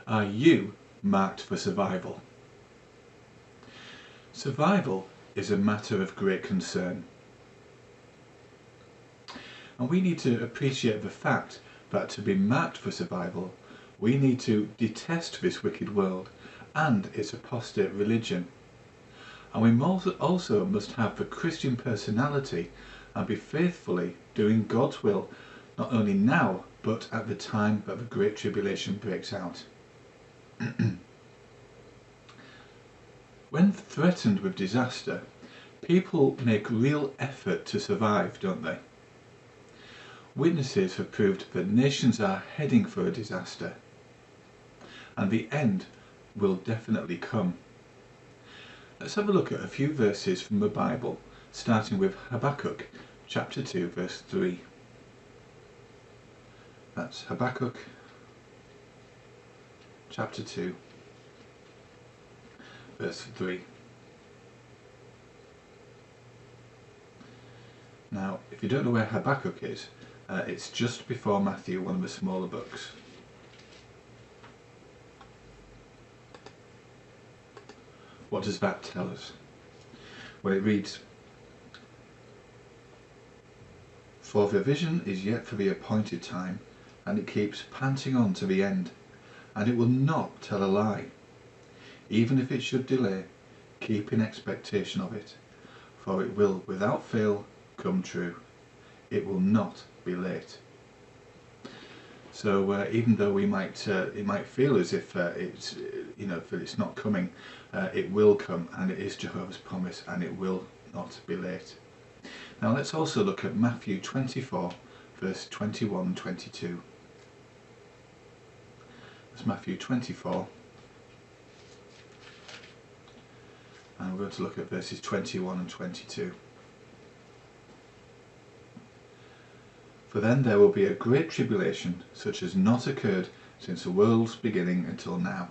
Are you marked for survival? Survival is a matter of great concern. And we need to appreciate the fact that to be marked for survival, we need to detest this wicked world and its apostate religion. And we also must have the Christian personality and be faithfully doing God's will, not only now, but at the time that the Great Tribulation breaks out. When threatened with disaster, people make real effort to survive, don't they? Witnesses have proved that nations are heading for a disaster, and the end will definitely come. Let's have a look at a few verses from the Bible, starting with Habakkuk chapter 2 verse 3. That's Habakkuk chapter 2 verse 3. Now, if you don't know where Habakkuk is, it's just before Matthew, one of the smaller books. What does that tell us? Well, it reads, "For the vision is yet for the appointed time, and it keeps panting on to the end, and it will not tell a lie. Even if it should delay, keep in expectation of it, for it will without fail come true. It will not be late." So even though it might feel as if that it's not coming, it will come, and it is Jehovah's promise, and it will not be late. Now let's also look at Matthew 24 verse 21 and 22. That's Matthew 24, and we're going to look at verses 21 and 22. "For then there will be a great tribulation, such as not occurred since the world's beginning until now.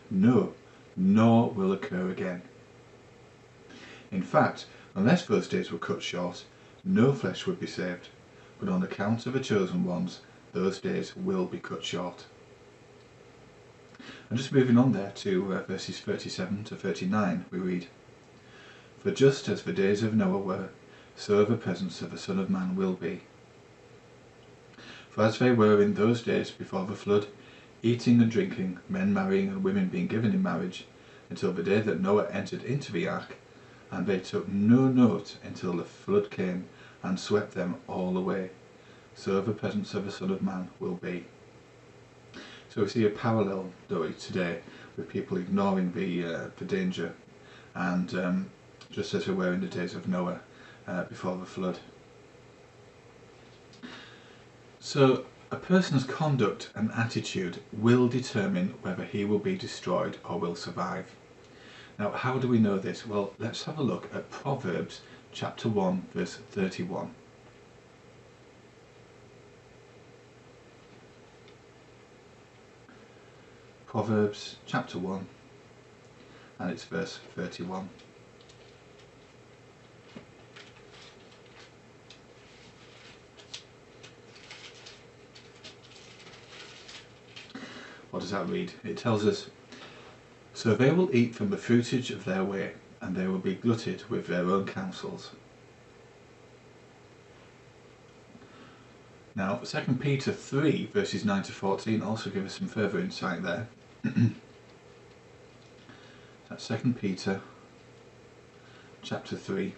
No, nor will occur again. In fact, unless those days were cut short, no flesh would be saved. But on account of the chosen ones, those days will be cut short." And just moving on there to verses 37 to 39, we read, "For just as the days of Noah were, so the presence of the Son of Man will be. For as they were in those days before the flood, eating and drinking, men marrying and women being given in marriage, until the day that Noah entered into the ark, and they took no note until the flood came and swept them all away, so the presence of the Son of Man will be." So we see a parallel, don't we, today, with people ignoring the danger, and just as we were in the days of Noah before the flood. So a person's conduct and attitude will determine whether he will be destroyed or will survive. Now, how do we know this? Well, let's have a look at Proverbs chapter 1 verse 31. Proverbs chapter 1, and it's verse 31. What does that read? It tells us, "So they will eat from the fruitage of their way, and they will be glutted with their own counsels." Now, 2 Peter 3 verses 9 to 14 also give us some further insight there. That's 2 Peter chapter 3,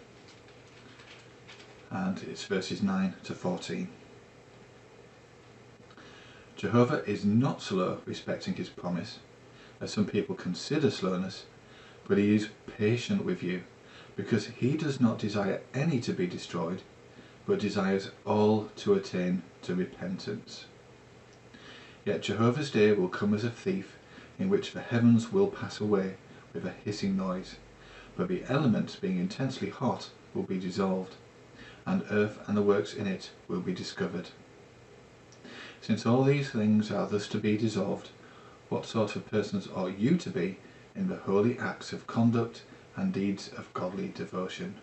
and it's verses 9 to 14. "Jehovah is not slow respecting his promise, as some people consider slowness, but he is patient with you, because he does not desire any to be destroyed, but desires all to attain to repentance. Yet Jehovah's day will come as a thief, in which the heavens will pass away with a hissing noise, but the elements, being intensely hot, will be dissolved, and earth and the works in it will be discovered. Since all these things are thus to be dissolved, what sort of persons ought you to be in the holy acts of conduct and deeds of godly devotion,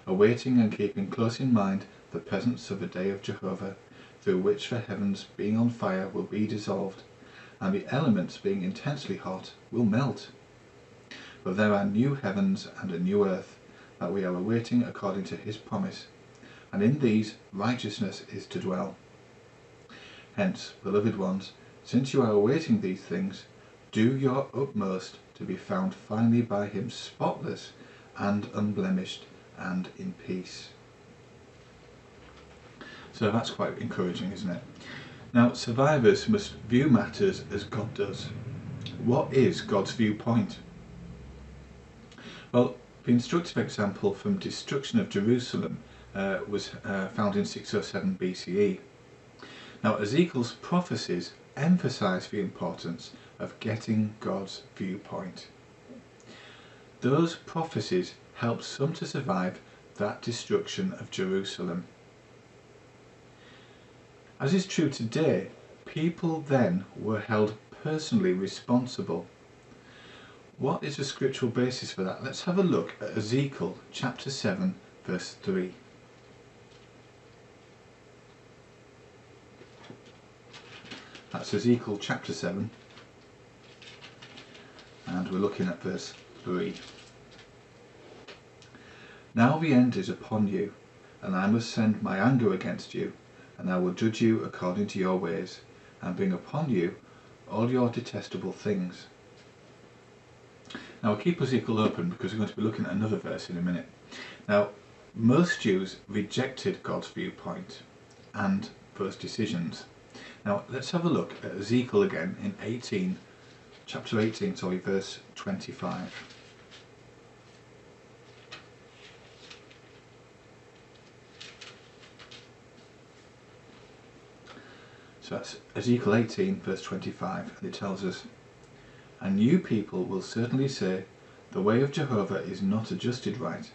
awaiting and keeping close in mind the presence of the day of Jehovah, through which the heavens being on fire will be dissolved, and the elements, being intensely hot, will melt. But there are new heavens and a new earth that we are awaiting according to his promise, and in these righteousness is to dwell. Hence, beloved ones, since you are awaiting these things, do your utmost to be found finally by him spotless and unblemished and in peace. So that's quite encouraging, isn't it? Now, survivors must view matters as God does. What is God's viewpoint? Well, the instructive example from destruction of Jerusalem was found in 607 BCE. Now, Ezekiel's prophecies emphasise the importance of getting God's viewpoint. Those prophecies helped some to survive that destruction of Jerusalem. As is true today, people then were held personally responsible. What is the scriptural basis for that? Let's have a look at Ezekiel chapter 7 verse 3. That's Ezekiel chapter 7, and we're looking at verse 3. Now the end is upon you, and I must send my anger against you, and I will judge you according to your ways, and bring upon you all your detestable things. Now I'll keep Ezekiel open because we're going to be looking at another verse in a minute. Now, most Jews rejected God's viewpoint and those decisions. Now let's have a look at Ezekiel again in chapter 18, verse 25. So that's Ezekiel 18 verse 25, and it tells us, "And you people will certainly say, the way of Jehovah is not adjusted right.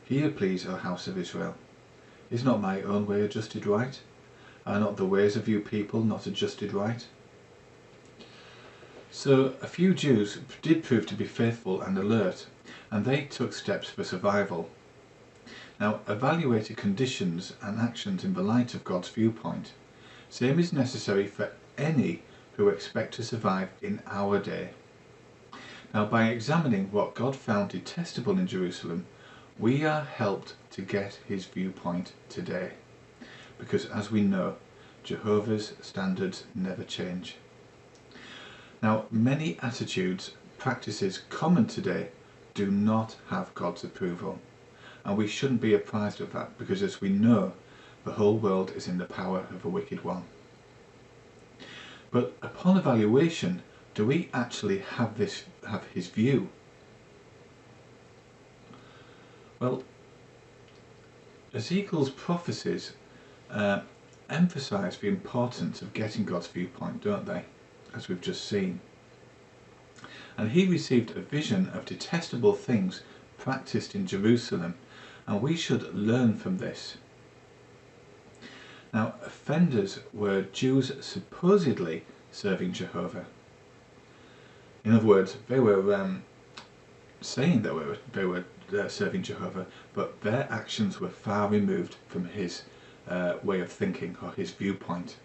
Hear, please, O house of Israel. Is not my own way adjusted right? Are not the ways of you people not adjusted right?" So a few Jews did prove to be faithful and alert, and they took steps for survival. Now, evaluated conditions and actions in the light of God's viewpoint. Same is necessary for any who expect to survive in our day. Now, by examining what God found detestable in Jerusalem, we are helped to get his viewpoint today. Because as we know, Jehovah's standards never change. Now, many attitudes, practices common today do not have God's approval. And we shouldn't be apprised of that, because as we know, the whole world is in the power of the wicked one. But upon evaluation, do we actually have his view? Well, Ezekiel's prophecies emphasise the importance of getting God's viewpoint, don't they? As we've just seen. And he received a vision of detestable things practiced in Jerusalem, and we should learn from this. Now, offenders were Jews supposedly serving Jehovah. In other words, they were saying that they were serving Jehovah, but their actions were far removed from his way of thinking or his viewpoint.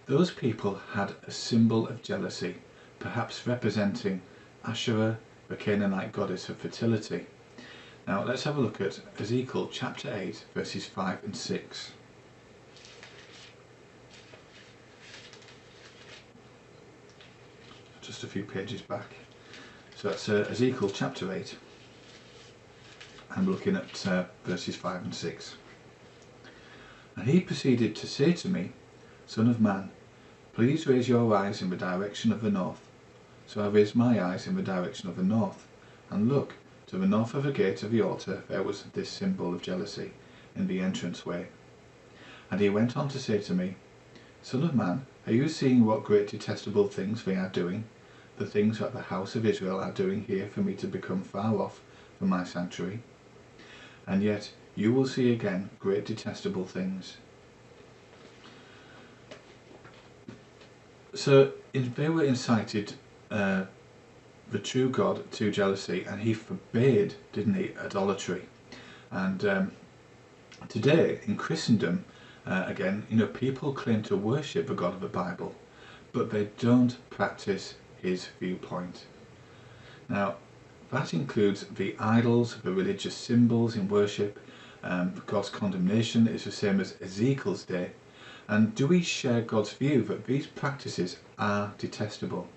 Those people had a symbol of jealousy, perhaps representing Asherah, the Canaanite goddess of fertility. Now let's have a look at Ezekiel chapter 8 verses 5 and 6. Just a few pages back. So that's Ezekiel chapter 8, and we're looking at verses 5 and 6. "And he proceeded to say to me, Son of man, please raise your eyes in the direction of the north. So I raised my eyes in the direction of the north, and look, to the north of the gate of the altar there was this symbol of jealousy in the entrance way. And he went on to say to me, Son of man, are you seeing what great detestable things they are doing, the things that the house of Israel are doing here for me to become far off from my sanctuary? And yet you will see again great detestable things." So they were incited the true God to jealousy, and he forbade, didn't he, idolatry. And today in Christendom, Again, people claim to worship the God of the Bible, but they don't practice his viewpoint. Now, that includes the idols, the religious symbols in worship. God's condemnation is the same as Ezekiel's day. And do we share God's view that these practices are detestable?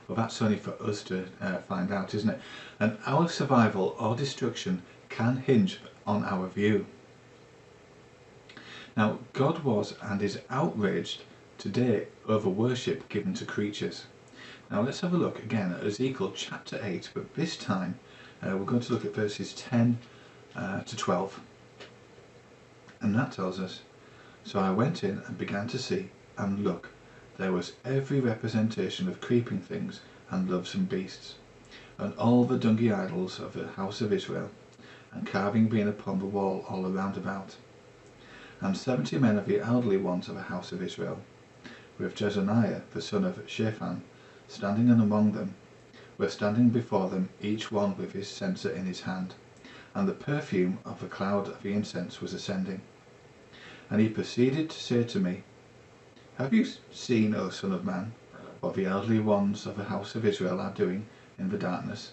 Well, that's only for us to find out, isn't it? And our survival or destruction can hinge on our view. Now, God was and is outraged today over worship given to creatures. Now let's have a look again at Ezekiel chapter 8, but this time we're going to look at verses 10 to 12. And that tells us, "So I went in and began to see, and look, there was every representation of creeping things and loathsome beasts, and all the dungy idols of the house of Israel, and carving being upon the wall all around about. And 70 men of the elderly ones of the house of Israel, with Jezaniah the son of Shaphan, standing among them, were standing before them, each one with his censer in his hand, and the perfume of the cloud of the incense was ascending. And he proceeded to say to me, Have you seen, O son of man, what the elderly ones of the house of Israel are doing in the darkness,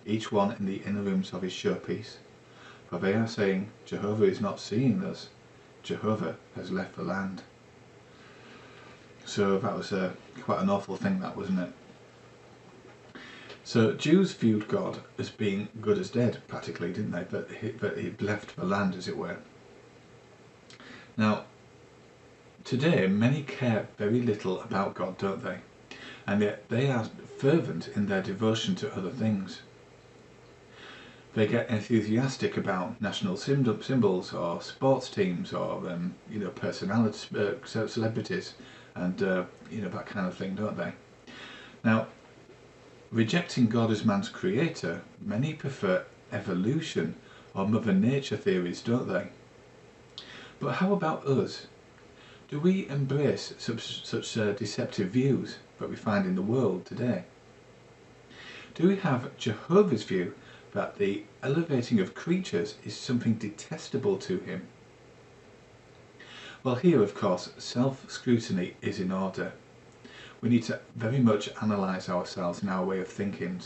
each one in the inner rooms of his showpiece? For they are saying, Jehovah is not seeing us, Jehovah has left the land." So that was quite an awful thing, that, wasn't it? So Jews viewed God as being good as dead, practically, didn't they? But he'd left the land, as it were. Now, today many care very little about God, don't they? And yet they are fervent in their devotion to other things. They get enthusiastic about national symbols or sports teams or personalities, celebrities, and that kind of thing, don't they? Now, rejecting God as man's creator, many prefer evolution or Mother Nature theories, don't they? But how about us? Do we embrace such deceptive views that we find in the world today? Do we have Jehovah's view that the elevating of creatures is something detestable to him? Well, here, of course, self-scrutiny is in order. We need to very much analyse ourselves and our way of thinking,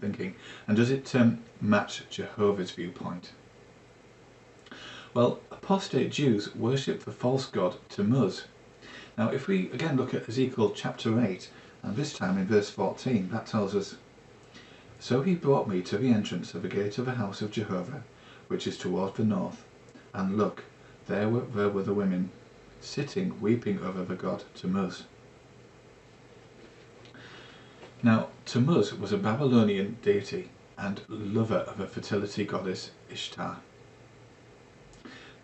and does it match Jehovah's viewpoint? Well, apostate Jews worship the false god Tammuz. Now, if we again look at Ezekiel chapter 8, and this time in verse 14, that tells us, "So he brought me to the entrance of the gate of the house of Jehovah, which is toward the north, and look, there were the women, sitting weeping over the god Tammuz." Now, Tammuz was a Babylonian deity and lover of a fertility goddess Ishtar.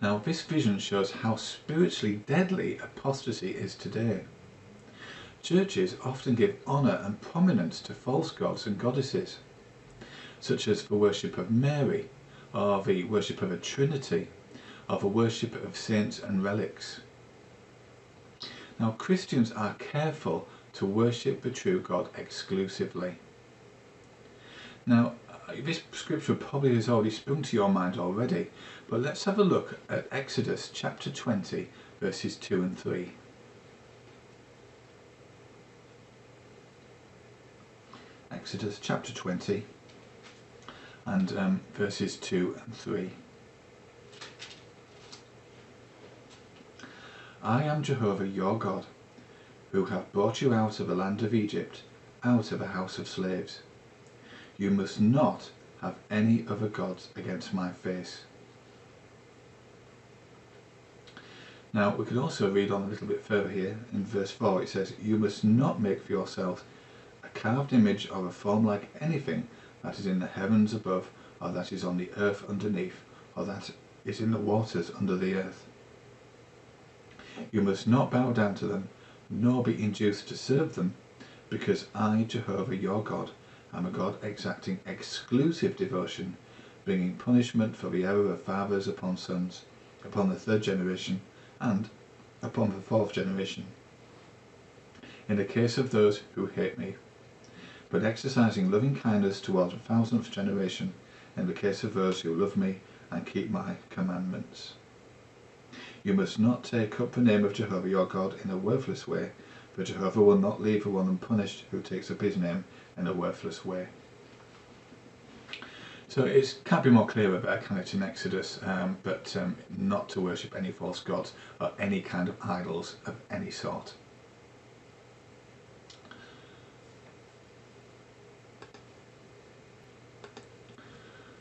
Now, this vision shows how spiritually deadly apostasy is today. Churches often give honour and prominence to false gods and goddesses, such as the worship of Mary, or the worship of a Trinity, or the worship of saints and relics. Now, Christians are careful to worship the true God exclusively. Now, this scripture probably has already sprung to your mind already, but let's have a look at Exodus chapter 20, verses 2 and 3. Exodus chapter 20 and verses 2 and 3. "I am Jehovah your God, who have brought you out of the land of Egypt, out of a house of slaves. You must not have any other gods against my face." Now, we can also read on a little bit further here. In verse 4 it says, "You must not make for yourselves a carved image or a form like anything that is in the heavens above, or that is on the earth underneath, or that is in the waters under the earth. You must not bow down to them, nor be induced to serve them, because I, Jehovah your God, am a God exacting exclusive devotion, bringing punishment for the error of fathers upon sons, upon the third generation, and upon the fourth generation, in the case of those who hate me, but exercising loving kindness toward the 1000th generation, in the case of those who love me and keep my commandments." You must not take up the name of Jehovah your God in a worthless way, for Jehovah will not leave a one unpunished who takes up his name in a worthless way. So it can't be more clear there, can it, in Exodus, but not to worship any false gods or any kind of idols of any sort.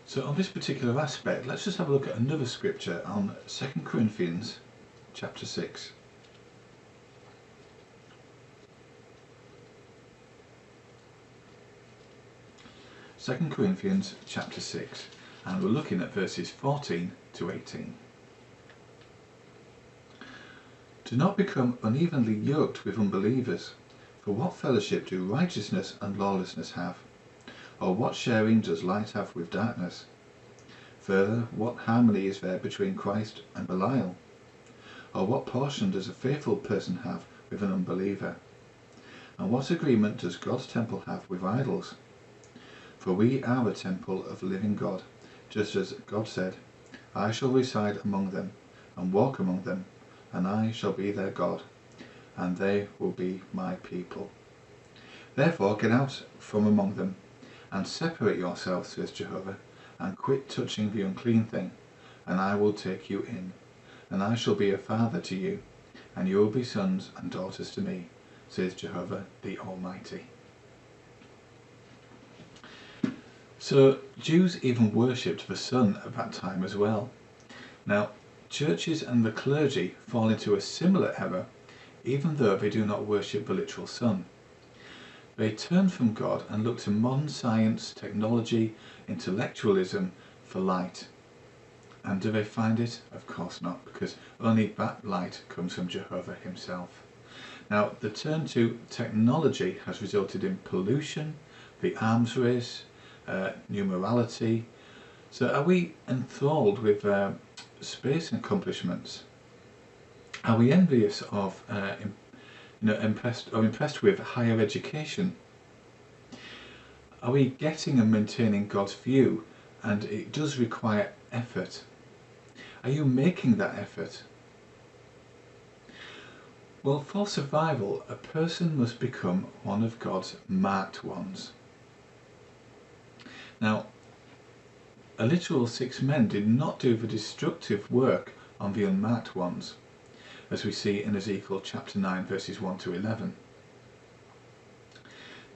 So on this particular aspect, let's just have a look at another scripture on 2 Corinthians chapter 6. Second Corinthians chapter 6, and we're looking at verses 14 to 18. Do not become unevenly yoked with unbelievers, for what fellowship do righteousness and lawlessness have? Or what sharing does light have with darkness? Further, what harmony is there between Christ and Belial? Or what portion does a faithful person have with an unbeliever? And what agreement does God's temple have with idols? For we are the temple of the living God, just as God said, I shall reside among them, and walk among them, and I shall be their God, and they will be my people. Therefore get out from among them, and separate yourselves, says Jehovah, and quit touching the unclean thing, and I will take you in, and I shall be a father to you, and you will be sons and daughters to me, says Jehovah the Almighty. So Jews even worshipped the sun at that time as well. Now, churches and the clergy fall into a similar error, even though they do not worship the literal sun. They turn from God and look to modern science, technology, intellectualism for light. And do they find it? Of course not, because only that light comes from Jehovah himself. Now, the turn to technology has resulted in pollution, the arms race, new morality. So are we enthralled with space accomplishments? Are we envious of impressed with higher education? Are we getting and maintaining God's view? And it does require effort. Are you making that effort? Well, for survival, a person must become one of God's marked ones. Now, a literal 6 men did not do the destructive work on the unmarked ones, as we see in Ezekiel chapter 9 verses 1 to 11.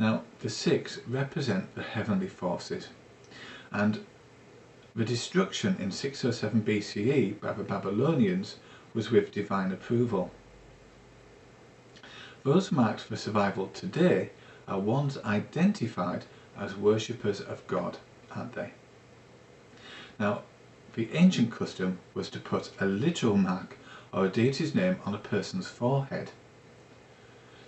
Now, the 6 represent the heavenly forces, and the destruction in 607 BCE by the Babylonians was with divine approval. Those marked for survival today are ones identified as worshippers of God, aren't they? Now, the ancient custom was to put a literal mark or a deity's name on a person's forehead.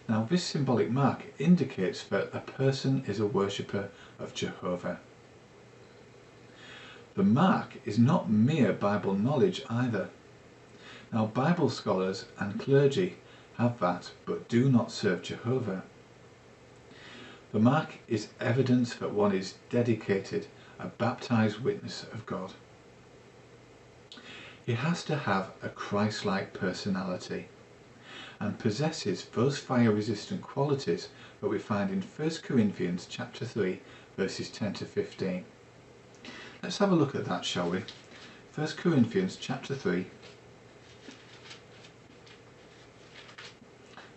Now, this symbolic mark indicates that a person is a worshipper of Jehovah. The mark is not mere Bible knowledge either. Now, Bible scholars and clergy have that, but do not serve Jehovah. The mark is evidence that one is dedicated, a baptized witness of God. He has to have a Christ-like personality and possesses those fire-resistant qualities that we find in 1 Corinthians chapter 3 verses 10 to 15. Let's have a look at that, shall we? 1 Corinthians chapter 3,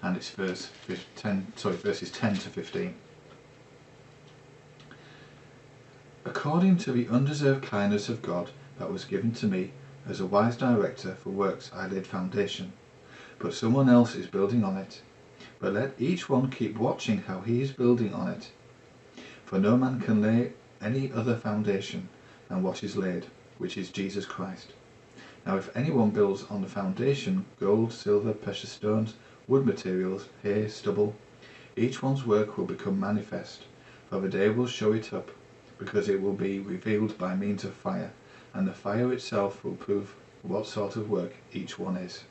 and it's verses 10 to 15. According to the undeserved kindness of God that was given to me as a wise director for works I laid foundation, but someone else is building on it. But let each one keep watching how he is building on it. For no man can lay any other foundation than what is laid, which is Jesus Christ. Now if anyone builds on the foundation, gold, silver, precious stones, wood materials, hay, stubble, each one's work will become manifest, for the day will show it up, because it will be revealed by means of fire, and the fire itself will prove what sort of work each one is.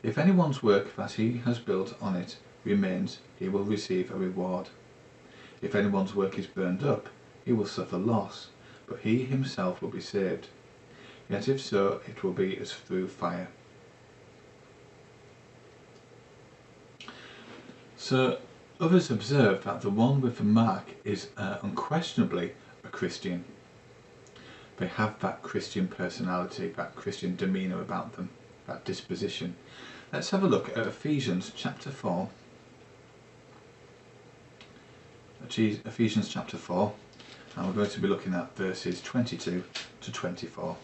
If anyone's work that he has built on it remains, he will receive a reward. If anyone's work is burned up, he will suffer loss, but he himself will be saved, Yet if so, it will be as through fire. So others observe that the one with the mark is unquestionably a Christian. They have that Christian personality, that Christian demeanour about them, that disposition. Let's have a look at Ephesians chapter 4. Ephesians chapter 4, and we're going to be looking at verses 22 to 24.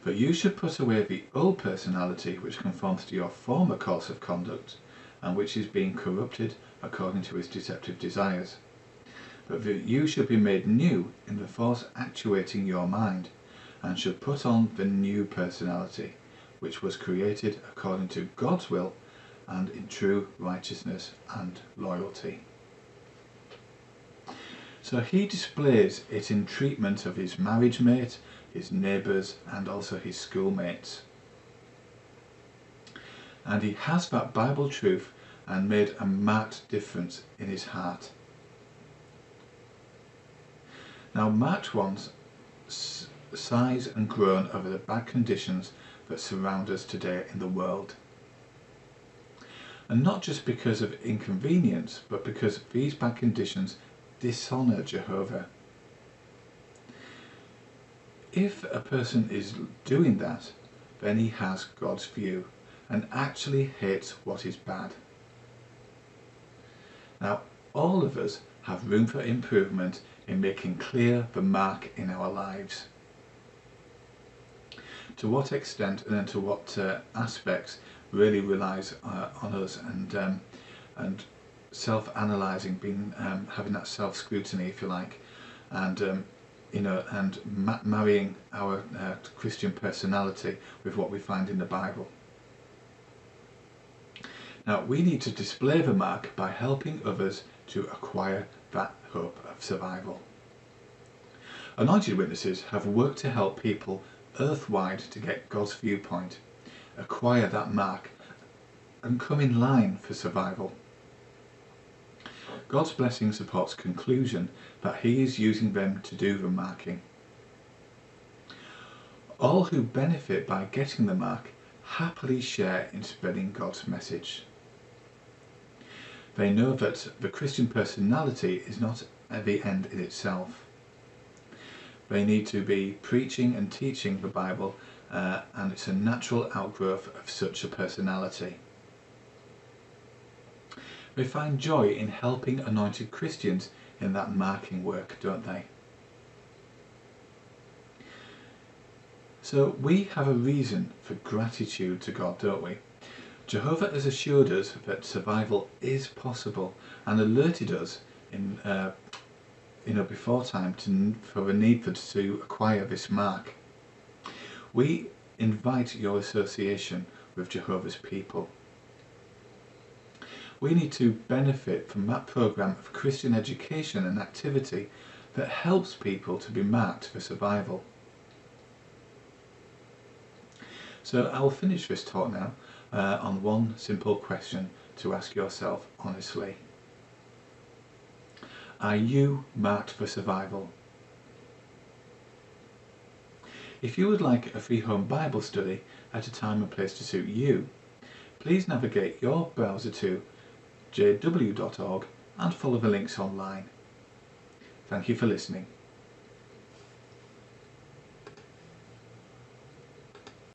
But you should put away the old personality which conforms to your former course of conduct, and which is being corrupted according to its deceptive desires. But that you should be made new in the force actuating your mind, and should put on the new personality, which was created according to God's will and in true righteousness and loyalty. So he displays it in treatment of his marriage mate, his neighbours, and also his schoolmates. And he has that Bible truth and made a marked difference in his heart. Now, marked ones size and groan over the bad conditions that surround us today in the world. And not just because of inconvenience, but because these bad conditions dishonour Jehovah. If a person is doing that, then he has God's view and actually hates what is bad. Now, all of us have room for improvement in making clear the mark in our lives. To what extent and to what aspects really relies on us, and self-analysing, being having that self-scrutiny, if you like, and marrying our Christian personality with what we find in the Bible. Now, we need to display the mark by helping others to acquire that hope of survival. Anointed witnesses have worked to help people earthwide to get God's viewpoint, acquire that mark, and come in line for survival. God's blessing supports conclusion that he is using them to do the marking. All who benefit by getting the mark happily share in spreading God's message. They know that the Christian personality is not the end in itself. They need to be preaching and teaching the Bible, and it's a natural outgrowth of such a personality. They find joy in helping anointed Christians in that marking work, don't they? So we have a reason for gratitude to God, don't we? Jehovah has assured us that survival is possible and alerted us in before time for the need to acquire this mark. We invite your association with Jehovah's people. We need to benefit from that program of Christian education and activity that helps people to be marked for survival. So I will finish this talk now on one simple question to ask yourself honestly. Are you marked for survival? If you would like a free home Bible study at a time and place to suit you, please navigate your browser to jw.org and follow the links online. Thank you for listening.